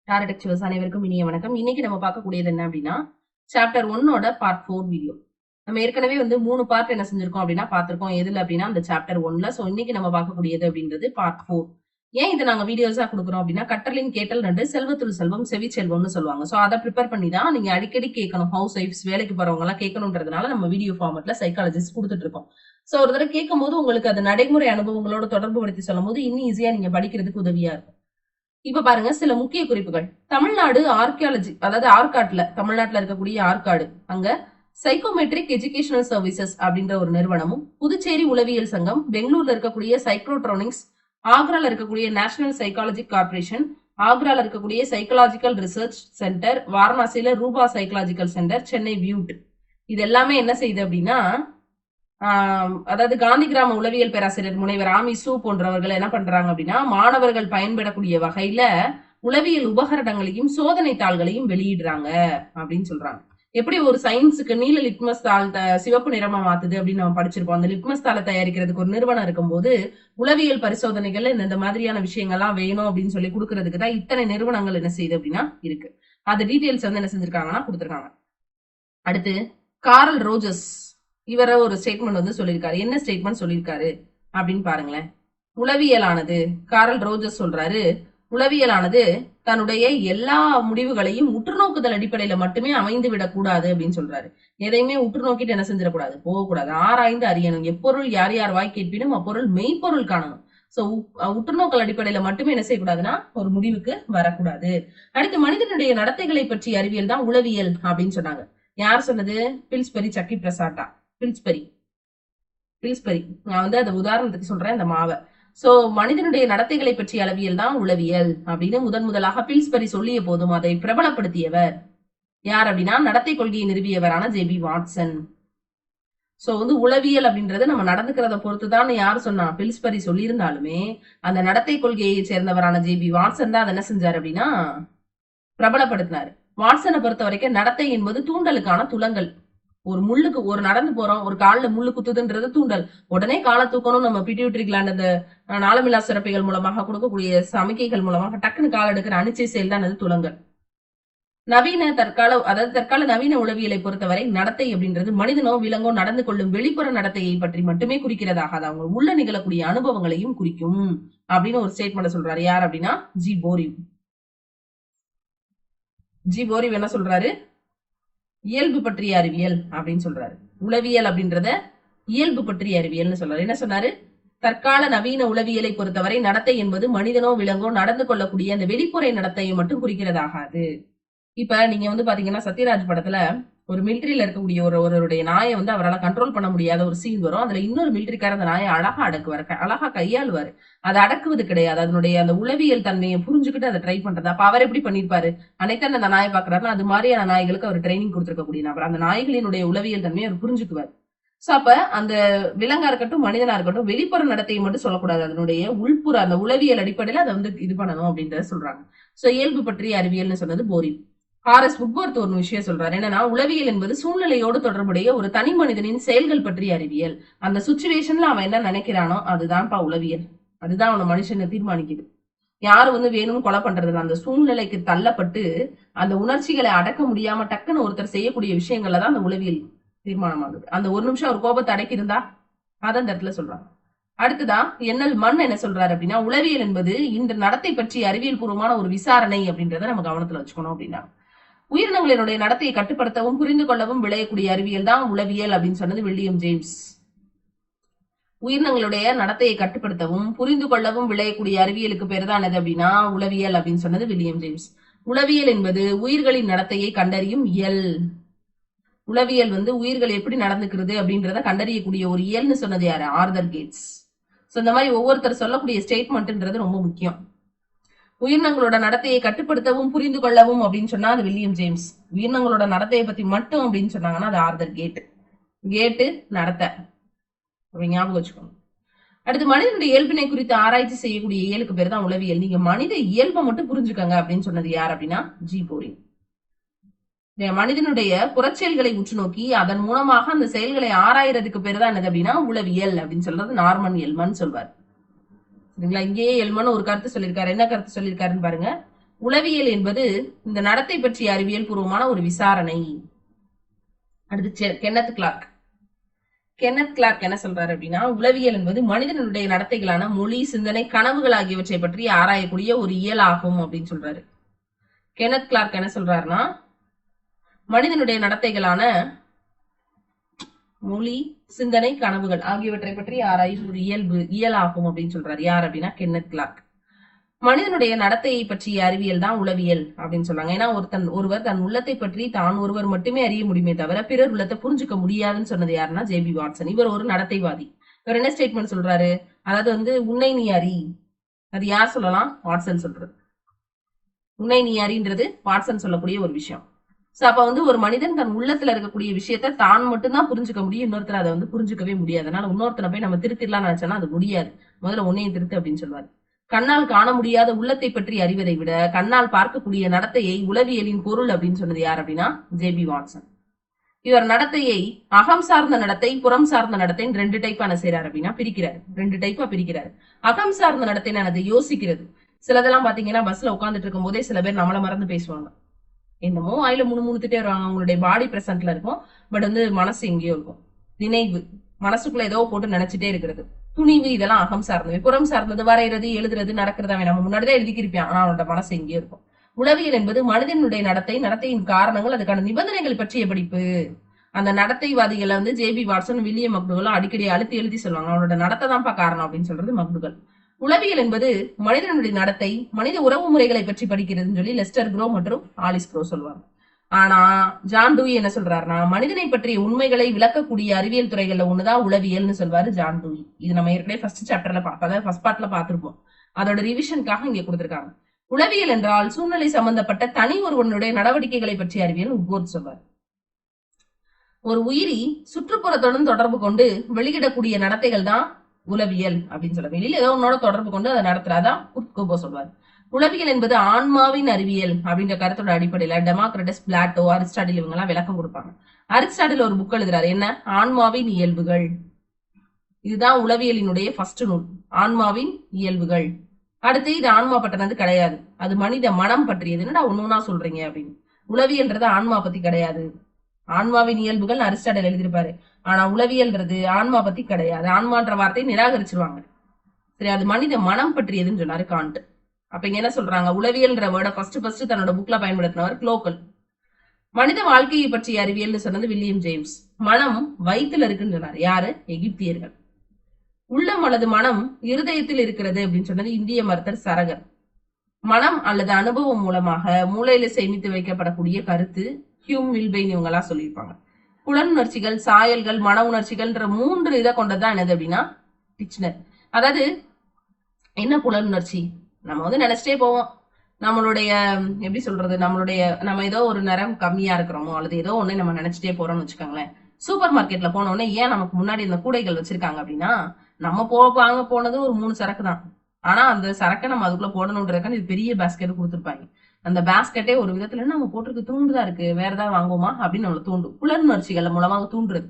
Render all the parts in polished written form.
டாரடெக்சுவல்ஸ் அனைவருக்கும் இனிய வணக்கம். இன்னைக்கு நம்ம பார்க்கக்கூடியது என்ன அப்படின்னா சாப்டர் 1ஓட பார்ட் 4 வீடியோ. நம்ம ஏற்கனவே வந்து 3 பார்ட் என்ன செஞ்சிருக்கோம் அப்படின்னா பார்த்திருக்கோம். எதுல அப்படின்னா அந்த சாப்டர் 1ல. சோ இன்னைக்கு நம்ம பார்க்கக்கூடியது அப்படின்றது பார்ட் 4. ஏன் இதை நாங்க வீடியோஸா கொடுக்குறோம் அப்படின்னா கற்றலின் கேட்டல் நண்டு செல்வத்துள் செல்வம் செவி செல்வம்னு சொல்லுவாங்க. சோ அதை ப்ரிப்பேர் பண்ணி தான் நீங்க அடிக்கடி கேட்கணும். ஹவுஸ் ஒய்ஃப்ஸ் வேலைக்கு போறவங்க எல்லாம் கேட்கணுன்றதுனால நம்ம வீடியோ ஃபார்மட்ல சைக்காலஜிஸ்ட் கொடுத்துட்டு இருக்கோம். சோ ஒரு தடவை கேட்கும் போது உங்களுக்கு அது நடைமுறை அனுபவங்களோட தொடர்பு படுத்தி சொல்லும் போது இன்னும் ஈஸியா நீங்க படிக்கிறதுக்கு உதவியா இருக்கும். இப்ப பாருங்க சில முக்கிய குறிப்புகள். தமிழ்நாடு ஆர்கியாலஜி, அதாவது ஆற்காட்டுல, தமிழ்நாட்டுல இருக்கக்கூடிய ஆற்காடு, அங்க சைக்கோமெட்ரிக் எஜுகேஷனல் சர்வீசஸ் அப்படின்ற ஒரு நிறுவனமும், புதுச்சேரி உளவியல் சங்கம், பெங்களூர்ல இருக்கக்கூடிய சைக்ரோட்ரானிக்ஸ், ஆக்ரால இருக்கக்கூடிய நேஷனல் சைக்காலஜி கார்பரேஷன், ஆக்ரால இருக்கக்கூடிய சைக்காலஜிக்கல் ரிசர்ச் சென்டர், வாரணாசியில ரூபா சைக்காலஜிக்கல் சென்டர், சென்னை வியூட், இது எல்லாமே என்ன செய்யுது அப்படின்னா அதாவது காந்தி கிராம உளவியல் பேராசிரியர் முனைவர் ஆமி சூ போன்றவர்கள் என்ன பண்றாங்க அப்படின்னா மாணவர்கள் பயன்படக்கூடிய வகையில உளவியல் உபகரணங்களையும் சோதனை தாள்களையும் வெளியிடுறாங்க அப்படின்னு சொல்றாங்க. எப்படி ஒரு சயின்ஸுக்கு நீல லிட்மஸ் தாள் சிவப்பு நிறமா மாத்துது அப்படின்னு நம்ம படிச்சிருப்போம். அந்த லிட்மஸ் தாளை தயாரிக்கிறதுக்கு ஒரு நிறுவனம் இருக்கும்போது உளவியல் பரிசோதனைகள் இந்த மாதிரியான விஷயங்கள்லாம் வேணும் அப்படின்னு சொல்லி கொடுக்கறதுக்கு தான் இத்தனை நிறுவனங்கள் என்ன செய்யுது அப்படின்னா இருக்கு. அது டீடைல்ஸ் வந்து என்ன செஞ்சிருக்காங்கன்னா கொடுத்திருக்காங்க. அடுத்து காரல் ரோஜர்ஸ் இவர ஒரு ஸ்டேட்மெண்ட் வந்து சொல்லியிருக்காரு. என்ன ஸ்டேட்மெண்ட் சொல்லியிருக்காரு அப்படின்னு பாருங்களேன். உளவியலானது, காரல் ரோஜர்ஸ் சொல்றாரு, உளவியலானது தன்னுடைய எல்லா முடிவுகளையும் உற்றுநோக்குதல் அடிப்படையில மட்டுமே அமைந்து விடக்கூடாது அப்படின்னு சொல்றாரு. எதையுமே உற்று நோக்கிட்டு என்ன செஞ்சிடக்கூடாது, போகக்கூடாது. ஆராய்ந்து அறியணும். எப்பொருள் யார் யார் வாய் கேட்பினும் அப்பொருள் மெய்ப்பொருள் காணணும். சோ உற்றுநோக்கல் அடிப்படையில மட்டுமே என்ன செய்யக்கூடாதுன்னா ஒரு முடிவுக்கு வரக்கூடாது. அடுத்து மனிதனுடைய நடத்தைகளை பற்றிய அறிவியல் தான் உளவியல் அப்படின்னு சொன்னாங்க. யார் சொன்னது? பில்ஸ்பெரி சக்கி பிரசாட்டா. பில்ஸ்பெரி நான் வந்து அந்த உதாரணத்துக்கு சொல்றேன் அந்த மாவை. சோ மனிதனுடைய நடத்தைகளை பற்றிய அளவியல் தான் உளவியல் அப்படின்னு முதலாக பில்ஸ்பெரி சொல்லிய போதும் அதை பிரபலப்படுத்தியவர் யார் அப்படின்னா நடத்தை கொள்கையை நிறுவியவரான ஜேபி வாட்சன். சோ வந்து உளவியல் அப்படின்றது நம்ம நடந்துக்கிறத பொறுத்துதான் யார் சொன்னா, பில்ஸ்பெரி சொல்லியிருந்தாலுமே அந்த நடத்தை கொள்கையை சேர்ந்தவரான ஜேபி வாட்சன் தான் அதை என்ன செஞ்சாரு அப்படின்னா பிரபலப்படுத்தினாரு. வாட்சனை பொறுத்த வரைக்கும் நடத்தை என்பது தூண்டலுக்கான துலங்கல். ஒரு முள்ளுக்கு ஒரு நடந்து போறோம், ஒரு கால்ல முள்ளு குத்துதுன்றது தூண்டல். உடனே காலை தூக்கணும். நம்ம பிட்யூட்டரி கிளாண்ட் அந்த நாளமில்லா சுரப்பிகள் மூலமாக கொடுக்கக்கூடிய சமிக்கைகள் மூலமாக டக்குன்னு கால் எடுக்கிற அனிச்சை செயல் தான் அது துலங்கல். நவீன தற்கால நவீன உளவியலை பொறுத்தவரை நடத்தை அப்படின்றது மனிதனோ விலங்கோ நடந்து கொள்ளும் வெளிப்புற நடத்தையை பற்றி மட்டுமே குறிக்கிறதாக அது அவங்க உள்ள நிகழக்கூடிய அனுபவங்களையும் குறிக்கும் அப்படின்னு ஒரு ஸ்டேட்மெண்ட் சொல்றாரு. யார் அப்படின்னா ஜி போரிவ். என்ன சொல்றாரு? இயல்பு பற்றிய அறிவியல் அப்படின்னு சொல்றாரு. உளவியல் அப்படின்றத இயல்பு பற்றிய அறிவியல்னு சொல்றாரு. என்ன சொன்னாரு? தற்கால நவீன உளவியலை பொறுத்தவரை நடத்தை என்பது மனிதனோ விலங்கோ நடந்து கொள்ளக்கூடிய அந்த வெளிப்புற நடத்தையை மட்டும் குறிக்கிறதாகாது. இப்ப நீங்க வந்து பாத்தீங்கன்னா சத்யராஜ் படத்துல ஒரு மிலிட்டரியில இருக்கக்கூடிய ஒருவருடைய நாயை வந்து அவரால் கண்ட்ரோல் பண்ண முடியாத ஒரு சீன் வரும். அதுல இன்னொரு மிலிட்டரிக்கார அந்த நாயை அழகா அடக்குவாரு, அழகா கையாளுவாரு. அதை அடக்குவது கிடையாது, அதனுடைய அந்த உளவியல் தன்மையை புரிஞ்சுக்கிட்டு அதை ட்ரை பண்றது. அப்ப அவர் எப்படி பண்ணிருப்பாரு? அனைத்து அந்த நாயை பாக்குறாருன்னா அது மாதிரியான நாய்களுக்கு அவர் ட்ரைனிங் கொடுத்திருக்கக்கூடிய நபர். அந்த நாய்களினுடைய உளவியல் தன்மையை அவர் புரிஞ்சுக்குவார். சோ அப்ப அந்த விலங்கா இருக்கட்டும் மனிதனா இருக்கட்டும் வெளிப்புற நடத்தையை மட்டும் சொல்லக்கூடாது, அதனுடைய உள்புற அந்த உளவியல் அடிப்படையில அதை வந்து இது பண்ணணும் அப்படின்றத சொல்றாங்க. சோ இயல்பு பற்றிய அறிவியல்னு சொன்னது போரிவ். ஆர்.எஸ். உட்வொர்த் ஒரு விஷயம் சொல்றாரு. என்னன்னா உளவியல் என்பது சூழ்நிலையோடு தொடர்புடைய ஒரு தனி மனிதனின் செயல்கள் பற்றிய அறிவியல். அந்த சுச்சுவேஷன்ல அவன் என்ன நினைக்கிறானோ அதுதான்ப்பா உளவியல். அதுதான் அவன மனுஷனை தீர்மானிக்குது. யாரும் வந்து வேணும்னு கொலை பண்றது அந்த சூழ்நிலைக்கு தள்ளப்பட்டு அந்த உணர்ச்சிகளை அடக்க முடியாம டக்குன்னு ஒருத்தர் செய்யக்கூடிய விஷயங்கள்ல தான் அந்த உளவியல் தீர்மானமாகுது. அந்த ஒரு நிமிஷம் ஒரு கோபத்தை அடக்கியிருந்தா அதை அந்த இடத்துல சொல்றாங்க. அடுத்துதான் என்எல் மண் என்ன சொல்றாரு அப்படின்னா உளவியல் என்பது இன்று நடத்தை பற்றி அறிவியல் பூர்வமான ஒரு விசாரணை அப்படின்றத நம்ம கவனத்துல வச்சுக்கணும் அப்படின்னா உயிரினங்களினுடைய நடத்தையை கட்டுப்படுத்தவும் புரிந்து கொள்ளவும் விளையக்கூடிய அறிவியல் தான் உளவியல் அப்படின்னு சொன்னது வில்லியம் ஜேம்ஸ். உயிரினங்களுடைய நடத்தையை கட்டுப்படுத்தவும் புரிந்து கொள்ளவும் விளையக்கூடிய அறிவியலுக்கு பேர் தான் என்னது அப்படின்னா உளவியல் அப்படின்னு சொன்னது வில்லியம் ஜேம்ஸ். உளவியல் என்பது உயிர்களின் நடத்தையை கண்டறியும் இயல். உளவியல் வந்து உயிர்கள் எப்படி நடந்துக்கிறது அப்படின்றத கண்டறியக்கூடிய ஒரு இயல்னு சொன்னது யாரு? Arthur Gates. சோ இந்த மாதிரி ஒவ்வொருத்தர் சொல்லக்கூடிய ஸ்டேட்மெண்ட்ன்றது ரொம்ப முக்கியம். உயிரினங்களோட நடத்தையை கட்டுப்படுத்தவும் புரிந்து கொள்ளவும் அப்படின்னு சொன்னா அது வில்லியம் ஜேம்ஸ். உயிரினங்களோட நடத்தையை பத்தி மட்டும் அப்படின்னு சொன்னாங்கன்னா அது ஆர்தர் கேட்டு நடத்தை ஞாபகம் வச்சுக்கோங்க. அடுத்து மனிதனுடைய இயல்பினை குறித்து ஆராய்ச்சி செய்யக்கூடிய இயலுக்கு பேர் தான் உளவியல். நீங்க மனித இயல்பை மட்டும் புரிஞ்சுக்கங்க அப்படின்னு சொன்னது யார் அப்படின்னா ஜி போரிங். மனிதனுடைய புறச்செயல்களை உற்று நோக்கி அதன் மூலமாக அந்த செயல்களை ஆராயறதுக்கு பேர் தான் என்னது அப்படின்னா உளவியல் அப்படின்னு சொல்றது நார்மன் எல்மன் சொல்வார். சரிங்களா? இங்கேயே எல்மன் ஒரு கருத்து சொல்லியிருக்காரு. என்ன கருத்து சொல்லியிருக்காருன்னு பாருங்க. உளவியல் என்பது இந்த நடத்தை பற்றிய அறிவியல் பூர்வமான ஒரு விசாரணை. அடுத்து கென்னத் கிளார்க் என்ன சொல்றாரு அப்படின்னா, உளவியல் என்பது மனிதனுடைய நடத்தைகளான மொழி, சிந்தனை, கனவுகள் ஆகியவற்றை பற்றி ஆராயக்கூடிய ஒரு இயல் ஆகும் அப்படின்னு சொல்றாரு. கென்னத் கிளார்க் என்ன சொல்றாருன்னா, மனிதனுடைய நடத்தைகளான மொழி, சிந்தனை, கனவுகள் ஆகியவற்றை பற்றி ஆராயும் ஒரு இயலாகும் அப்படின்னு சொல்றாரு. யார் அப்படின்னா கென்னத் கிளார்க். மனிதனுடைய நடத்தையை பற்றிய அறிவியல் தான் உளவியல் அப்படின்னு சொல்றாங்க. ஏன்னா ஒருவர் தன் உள்ளத்தை பற்றி தான் ஒருவர் மட்டுமே அறிய முடியுமே தவிர பிறர் உள்ளத்தை புரிஞ்சுக்க முடியாதுன்னு சொன்னது யாருன்னா ஜேபி வாட்சன். இவர் ஒரு நடத்தைவாதி. இவர் என்ன ஸ்டேட்மெண்ட் சொல்றாரு, அதாவது உன்னை நீ அறி, அது யார் சொல்லலாம், வாட்சன் சொல்றது. உன்னை நீ அறின்றது வாட்சன் சொல்லக்கூடிய ஒரு விஷயம். சோ அப்ப ஒரு மனிதன் தன் உள்ளத்துல இருக்கக்கூடிய விஷயத்த தான் மட்டும்தான் புரிஞ்சுக்க முடியும், இன்னொருத்தர் அதை புரிஞ்சுக்கவே முடியாது. அதனால இன்னொருத்தனை போய் நம்ம திருத்திடலாம் நினைச்சோம்னா அது முடியாது. முதல்ல உன்னையும் திருத்து அப்படின்னு சொல்லுவாரு. கண்ணால் காண முடியாத உள்ளத்தை பற்றி அறிவதை விட கண்ணால் பார்க்கக்கூடிய நடத்தையை உளவியலின் பொருள் அப்படின்னு சொன்னது யார் அப்படின்னா ஜேபி வாட்சன். இவர் நடத்தையை அகம் சார்ந்த நடத்தை, புறம் சார்ந்த நடத்தைன்னு 2 டைப்பா என்ன செய்யறாரு அப்படின்னா பிரிக்கிறாரு. 2 டைப்பா பிரிக்கிறாரு. அகம் சார்ந்த நடத்தை அதை யோசிக்கிறது. சிலதெல்லாம் பாத்தீங்கன்னா பஸ்ல உட்காந்துட்டு இருக்கும் போதே சில பேர் நம்மள மறந்து பேசுவாங்க. என்னமோ வாயில முணுமுணுத்துட்டே வருவாங்க. அவங்களுடைய பாடி பிரசன்ட்ல இருக்கும், பட் மனசு எங்கேயோ இருக்கும். நினைவு மனசுக்குள்ள ஏதோ போட்டு நினைச்சிட்டே இருக்கிறது. துணிவு இதெல்லாம் அகம் சார்ந்தது. புறம் சார்ந்தது வரைகிறது, எழுதுறது, நடக்கிறதா நம்ம முன்னாடிதான் எழுதிக்கிருப்பான், ஆனா அவனோட மனசு எங்கேயோ இருக்கும். உளவியல் என்பது மனிதனுடைய நடத்தை, நடத்தையின் காரணங்கள், அதுக்கான நிபந்தனைகள் பற்றிய படிப்பு. அந்த நடத்தைவாதிகளை ஜேபி வாட்சன், வில்லியம் மக்டூகல் அடிக்கடி எழுதி சொல்லுவாங்க, அவனோட நடத்தை தான்ப்பா காரணம் அப்படின்னு சொல்றது மக்டூகல். உளவியல் என்பது மனிதனுடைய நடத்தை, மனித உறவு முறைகளை பற்றி படிக்கிறதுன்னு சொல்லி லெஸ்டர் க்ரோ மற்றும் ஆலிஸ் க்ரோ சொல்லுவாங்க. ஆனா ஜான் டூயி என்ன சொல்றாருன்னா, மனிதனை பற்றிய உண்மைகளை விளக்கக்கூடிய அறிவியல் துறைகள்ல ஒண்ணுதான் உளவியல்னு சொல்வாரு ஜான் டூயி. இது நம்ம ஏற்கனவே ஃபர்ஸ்ட் சாப்டர்ல அதாவது ஃபர்ஸ்ட் பார்ட்ல பாத்திருப்போம். அதோட ரிவிஷனுக்காக இங்க கொடுத்திருக்காங்க. உளவியல் என்றால் சூழ்நிலை சம்பந்தப்பட்ட தனி ஒருவனுடைய நடவடிக்கைகளை பற்றிய அறிவியல் உட்போர்ட் சொல்வார். ஒரு உயிரி சுற்றுப்புறத்துடன் தொடர்பு கொண்டு வெளியிடக்கூடிய நடத்தைகள் தான் உளவியல் அப்படின்னு சொல்ல. வெளியில ஏதோ உன்னோட தொடர்பு கொண்டு அதை நடத்துறாதான் உட்கோபோ சொல்வார். உளவியல் என்பது ஆன்மாவின் அறிவியல் அப்படின்ற கருத்தோட அடிப்படையில டெமோக்ரட்டஸ், பிளாட்டோ, அரிஸ்டாட்டில் இவங்க எல்லாம் விளக்கம் கொடுப்பாங்க. அரிஸ்டாட்டில் ஒரு புக் எழுதுறாரு, என்ன, ஆன்மாவின் இயல்புகள். இதுதான் உளவியலினுடைய ஃபர்ஸ்ட் நூல், ஆன்மாவின் இயல்புகள். அடுத்து இது ஆன்மா பற்றினது கிடையாது, அது மனித மனம் பற்றியது. என்னடா ஒண்ணுன்னா சொல்றீங்க அப்படின்னு. உளவியல்ன்றது ஆன்மா பத்தி கிடையாது. ஆன்மாவின் இயல்புகள் அரிஸ்டாட்டில் எழுதியிருப்பாரு. ஆனா உளவியல்ன்றது ஆன்மா பத்தி கிடையாது. ஆன்மான்ற வார்த்தையை நிராகரிச்சிருவாங்க. சரி, அது மனித மனம் பற்றியதுன்னு சொன்னாரு காண்ட். அப்ப இங்க என்ன சொல்றாங்க, உளவியல்ன்ற வேர்டை ஃபர்ஸ்ட் தன்னோட புக்ல பயன்படுத்தினவர் குளோக்கல். மனித வாழ்க்கையை பற்றிய அறிவியல்னு சொன்னது வில்லியம் ஜேம்ஸ். மனம் வயிற்றுல இருக்குன்னு சொன்னாரு. யாரு? எகிப்தியர்கள். உள்ளம் அல்லது மனம் இருதயத்தில் இருக்கிறது அப்படின்னு சொன்னது இந்திய மருத்துவர் சரகர். மனம் அல்லது அனுபவம் மூலமாக மூளையில சேமித்து வைக்கப்படக்கூடிய கருத்து ஹியூம் மில்பெயின் இவங்க எல்லாம் சொல்லியிருப்பாங்க. புலனுணர்ச்சிகள், சாயல்கள், மன உணர்ச்சிகள்ன்ற 3 இதை கொண்டதுதான் என்னது அப்படின்னா டிக்ஷனர். அதாவது என்ன புலனுணர்ச்சி, நம்ம நினைச்சிட்டே போவோம். நம்மளுடைய எப்படி சொல்றது, நம்ம ஏதோ ஒரு நேரம் கம்மியா இருக்கிறோமோ அல்லது ஏதோ ஒண்ணு நம்ம நினைச்சிட்டே போறோம்னு வச்சுக்கோங்களேன். சூப்பர் மார்க்கெட்ல போனோடனே ஏன் நமக்கு முன்னாடி இந்த கூடைகள் வச்சிருக்காங்க அப்படின்னா, நம்ம வாங்க போனது ஒரு 3 சரக்கு தான். ஆனா அந்த சரக்கை நம்ம அதுக்குள்ள போடணுன்றதுக்கான இது பெரிய பேஸ்கெட் கொடுத்துருப்பாங்க. அந்த பேஸ்கெட்டே ஒரு விதத்துல நம்ம போட்டிருக்கு தூண்டுதான் இருக்கு, வேற ஏதாவது வாங்குவோமா அப்படின்னு நம்மள தூண்டும். புலனுணர்ச்சிகள் மூலமாக தூண்டுறது.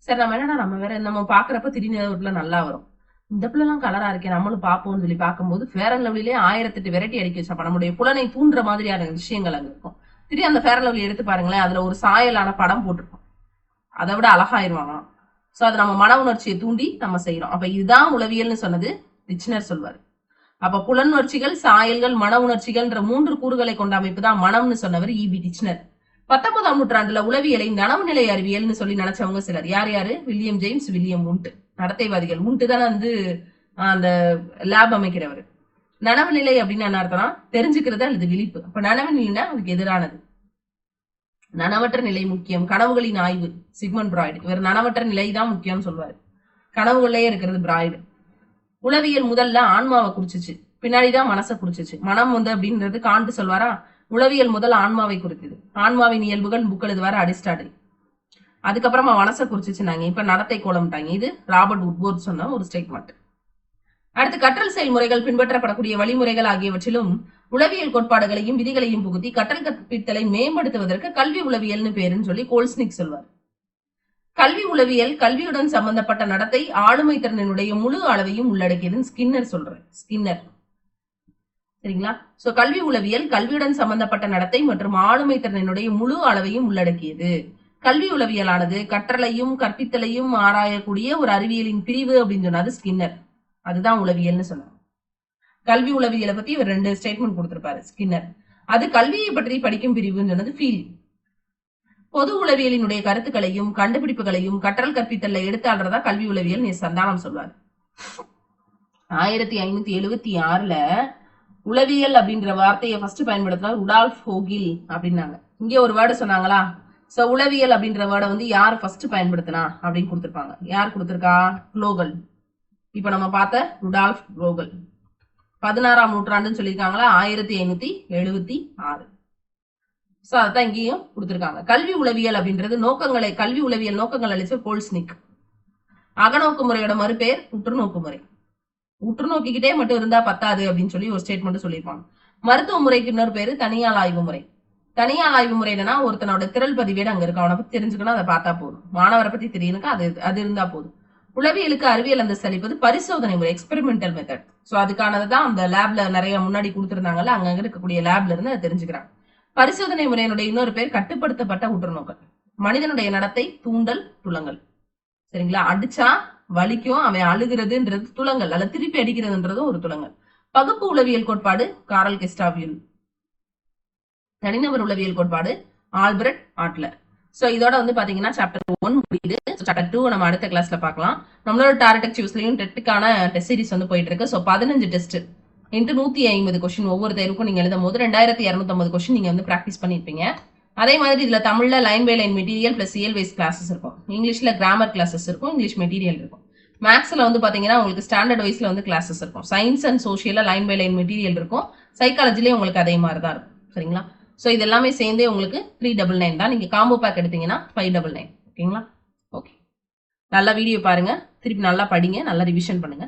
சரி, நம்ம என்னடா நம்ம வேற நம்ம பாக்குறப்ப திடீர்னு ஒரு நல்லா வரும், இந்த பிள்ளைலாம் கலரா இருக்கே நம்மளும் பாப்போம்னு சொல்லி பார்க்கும்போது ஃபேர் அண்ட் லவ்லிலே 1008 வெரைட்டி அடிக்க வச்சப்ப நம்முடைய புலனை தூண்டுற மாதிரியான விஷயங்கள் அங்க இருக்கும். திடீர்னு அந்த ஃபேர் அண்ட் லவ்லி எடுத்து பாருங்களேன், அதுல ஒரு சாயலான படம் போட்டிருக்கும், அதை விட அழகாயிருவாங்க. சோ அது நம்ம மன உணர்ச்சியை தூண்டி நம்ம செய்யறோம். அப்ப இதுதான் உளவியல்னு சொன்னது டிக்ஷனர் சொல்வாரு. அப்ப புலனுணர்ச்சிகள், சாயல்கள், மன உணர்ச்சிகள்ன்ற 3 கூறுகளை கொண்ட அமைப்பு தான் மனம்னு சொன்னவர் இபி டிக்ஷனர். 19ஆம் நூற்றாண்டுல உளவியலை நனவு நிலை அறிவியல்னு சொல்லி நினைச்சவங்க சிலர். யார் யாரு? William James, William உண்ட். நடத்தைவாதிகள். உண்டு தானே அந்த லேப் அமைக்கிறவர். நனவு நிலை அப்படின்னு என்ன அர்த்தம்னா தெரிஞ்சுக்கிறது அல்லது விழிப்பு. அப்ப நனவு நிலைனா அதுக்கு எதிரானது. நனவற்ற நிலை முக்கியம், கனவுகளின் ஆய்வு. Sigmund Freud. இவர் நனவற்ற நிலை தான் முக்கியம்னு சொல்வாரு. கனவுகளே இருக்கிறது பிராய்டு. உளவியல் முதல்ல ஆன்மாவை குறிச்சிச்சு, பின்னாடிதான் மனசை குறிச்சிச்சு. மனம் அப்படின்றது காண்ட் சொல்வாரா, உளவியல் முதல் ஆன்மாவை குறித்தது. ஆன்மாவின் இயல்புகள் புக் எழுதுவாரு அரிஸ்டாட்டில். அதுக்கப்புறமா மனசை குறிச்சிச்சுனாங்க, இப்ப நடத்தை கோலம்ட்டாங்க. இது ராபர்ட் உட்போர்ட் சொன்ன ஒரு ஸ்டேட்மெண்ட். அடுத்து கற்றல் செயல்முறைகள், பின்பற்றப்படக்கூடிய வழிமுறைகள் ஆகியவற்றிலும் உளவியல் கோட்பாடுகளையும் விதிகளையும் புகுத்தி கற்றல் கற்பித்தலை மேம்படுத்துவதற்கு கல்வி உளவியல்னு பேருன்னு சொல்லி கோல்ஸ்னிக் சொல்வார். கல்வி உளவியல் கல்வியுடன் சம்பந்தப்பட்ட நடத்தை ஆளுமை திறனினுடைய முழு அளவையும் உள்ளடக்கியதுன்னு ஸ்கின்னர் சொல்றாரு. ஸ்கின்னர் சரிங்களா? சோ கல்வி உளவியல் கல்வியுடன் சம்பந்தப்பட்ட நடத்தை மற்றும் ஆளுமை திறனினுடைய முழு அளவையும் உள்ளடக்கியது. கல்வி உளவியலானது கற்றலையும் கற்பித்தலையும் ஆராயக்கூடிய ஒரு அறிவியலின் பிரிவு அப்படின்னு சொன்னாரு ஸ்கின்னர். அதுதான் உளவியல்னு சொன்னார். கல்வி உளவியலை பத்தி இவர் 2 ஸ்டேட்மெண்ட் கொடுத்திருப்பாரு ஸ்கின்னர். அது கல்வியை பற்றி படிக்கும் பிரிவுன்னு சொன்னது ஃபீல். பொது உளவியலினுடைய கருத்துக்களையும் கண்டுபிடிப்புகளையும் கற்றல் கற்பித்தல்ல எடுத்தாடுறதா கல்வி உளவியல் சந்தானம் சொல்வார். 1576ல உளவியல் அப்படின்ற வார்த்தையை ஃபர்ஸ்ட் பயன்படுத்தினார் ருடால்ஃப் ஹோகில் அப்படின்னாங்க. இங்க ஒரு வேர்டு சொன்னாங்களா? சோ உளவியல் அப்படின்ற வேர்டை வந்து யார் ஃபர்ஸ்ட் பயன்படுத்தினா அப்படின்னு கொடுத்திருப்பாங்க. யார் கொடுத்திருக்கா? க்ளோகல். இப்ப நம்ம பார்த்த ருடால்ஃப் க்ளோகல் 16ஆம் நூற்றாண்டுன்னு சொல்லியிருக்காங்களா? 1576. சோ அதான் இங்கேயும் கொடுத்திருக்காங்க. கல்வி உளவியல் அப்படின்றது நோக்கங்களை கல்வி உளவியல் நோக்கங்கள் அளிச்ச போல்ஸ்னிக். அகநோக்கு முறையோட மறுபெயர் உற்றுநோக்கு முறை. உற்றுநோக்கிக்கிட்டே மட்டும் இருந்தா பத்தாது அப்படின்னு சொல்லி ஒரு ஸ்டேட்மெண்ட் சொல்லியிருப்பாங்க. மருத்துவ முறைக்கு இன்னொரு பேரு தனியால் ஆய்வு முறை. தனியால் ஆய்வு முறை என்னன்னா ஒருத்தனோட திரள் பதிவேடு அங்க இருக்கு, அவனை பத்தி தெரிஞ்சுக்கணும், அதை பார்த்தா போதும். மாணவரை பத்தி தெரியணுக்கா அது இருந்தா போதும். உளவியலுக்கு அறிவியல் அந்தஸ்து அளிப்பது பரிசோதனை முறை, எக்ஸ்பெரிமெண்டல் மெத்தட். சோ அதுக்கானதுதான் அந்த லேப்ல நிறைய முன்னாடி கொடுத்திருந்தாங்கல்ல, அங்க இருக்கக்கூடிய லேப்ல இருந்து அதை தெரிஞ்சுக்கிறாங்க. பரிசோதனை முறையினுடைய இன்னொரு பேர் கட்டுப்படுத்தப்பட்ட உற்றுநோக்கல். மனிதனுடைய நடத்தை தூண்டல் துலங்கல். சரிங்களா? அடிச்சா வலிக்கும், அவன் அழுகிறதுன்றது துலங்கல், அல்ல திருப்பி அடிக்கிறதுன்றதும் ஒரு துலங்கல். பகுப்பு உளவியல் கோட்பாடு காரல் கெஸ்டாவ் யூங். தனிநபர் உளவியல் கோட்பாடு ஆல்பர்ட் ஆட்லர். சோ இதோட வந்து பாத்தீங்கன்னா சாப்டர் 1 முடியுது. சாப்டர் 2 நம்ம அடுத்த கிளாஸ்ல பார்க்கலாம். நம்மளோட டார்கெட் சூஸ்லயும் டெட்டுக்கான டெஸ்ட் சீரிஸ் வந்து போயிட்டு இருக்கு. சோ 15 டெஸ்ட் இன்ட்டு 150 கொஸ்டின் ஒவ்வொரு தேர்வுக்கும் நீங்க எழுதும் போது 2250 கொஸ்டின் நீங்க வந்து பிராக்டிஸ் பண்ணிருப்பீங்க. அதே மாதிரி இதுல தமிழ்ல line by line material plus C L wise classes இருக்கும். இங்கிலீஷ்ல கிராமர் கிளாஸஸ் இருக்கும், இங்கிலீஷ் மெட்டீரியல் இருக்கும். மேக்ஸ்ல வந்து பாத்தீங்கன்னா உங்களுக்கு ஸ்டாண்டர்ட் வைஸ்ல வந்து கிளாஸஸ் இருக்கும். சயின்ஸ் அண்ட் சோசியல்ல லைன் பை லைன் மெட்டீரியல் இருக்கும். சைக்காலஜிலேயே உங்களுக்கு அதே மாதிரி தான் இருக்கும். சரிங்களா? சோ இது எல்லாமே சேர்ந்தே உங்களுக்கு 399 தான். நீங்க காம்போ பேக் எடுத்தீங்கன்னா 599. ஓகேங்களா? ஓகே, நல்லா வீடியோ பாருங்க, திருப்பி நல்லா படிங்க, நல்லா ரிவிஷன் பண்ணுங்க.